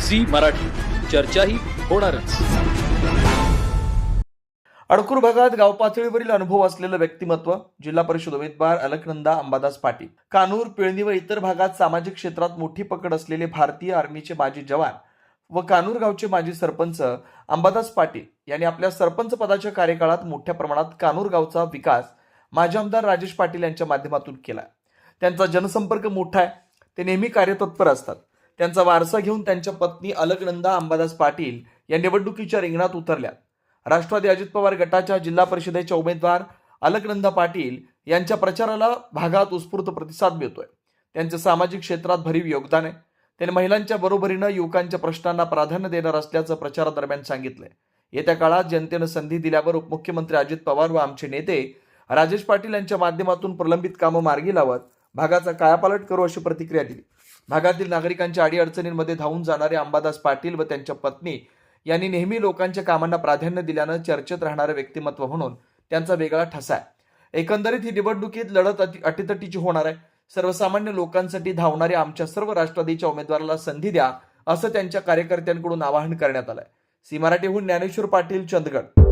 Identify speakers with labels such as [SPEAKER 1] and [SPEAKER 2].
[SPEAKER 1] Zee Marathi, चर्चाही होणारच.
[SPEAKER 2] अडकूर भागात गाव पातळीवरील अनुभव असलेलं व्यक्तिमत्व जिल्हा परिषद उमेदवार अलकनंदा अंबादास पाटील. कानूर, पिळणी व इतर भागात सामाजिक क्षेत्रात मोठी पकड असलेले भारतीय आर्मीचे माजी जवान व कानूर गावचे माजी सरपंच अंबादास पाटील यांनी आपल्या सरपंच पदाच्या कार्यकाळात मोठ्या प्रमाणात कानूर गावचा विकास माजी आमदार राजेश पाटील यांच्या माध्यमातून केला. त्यांचा जनसंपर्क मोठा आहे. ते नेहमी कार्यतत्पर असतात. त्यांचा वारसा घेऊन त्यांच्या पत्नी अलकनंदा अंबादास पाटील या निवडणुकीच्या रिंगणात उतरल्या. राष्ट्रवादी अजित पवार गटाच्या जिल्हा परिषदेच्या उमेदवार अलकनंदा पाटील यांच्या प्रचाराला भागात उत्स्फूर्त प्रतिसाद मिळतोय. त्यांचे सामाजिक क्षेत्रात भरीव योगदान आहे. त्यांनी महिलांच्या बरोबरीनं युवकांच्या प्रश्नांना प्राधान्य देणार असल्याचं प्रचारादरम्यान सांगितलंय. येत्या काळात जनतेनं संधी दिल्यावर उपमुख्यमंत्री अजित पवार व आमचे नेते राजेश पाटील यांच्या माध्यमातून प्रलंबित कामं मार्गी लावत भागाचा कायापालट करू अशी प्रतिक्रिया दिली. भागातील नागरिकांच्या अडीअडचणींमध्ये धावून जाणारे अंबादास पाटील व त्यांच्या पत्नी यांनी नेहमी लोकांच्या कामांना प्राधान्य दिल्यानं चर्चेत राहणारे व्यक्तिमत्व म्हणून त्यांचा वेगळा ठसा आहे. एकंदरीत ही निवडणुकीत लढत अटीतटीची होणार आहे. सर्वसामान्य लोकांसाठी धावणाऱ्या आमच्या सर्व राष्ट्रवादीच्या उमेदवाराला संधी द्या असं त्यांच्या कार्यकर्त्यांकडून आवाहन करण्यात आलंय. सी मराठीहून ज्ञानेश्वर पाटील, चंदगड.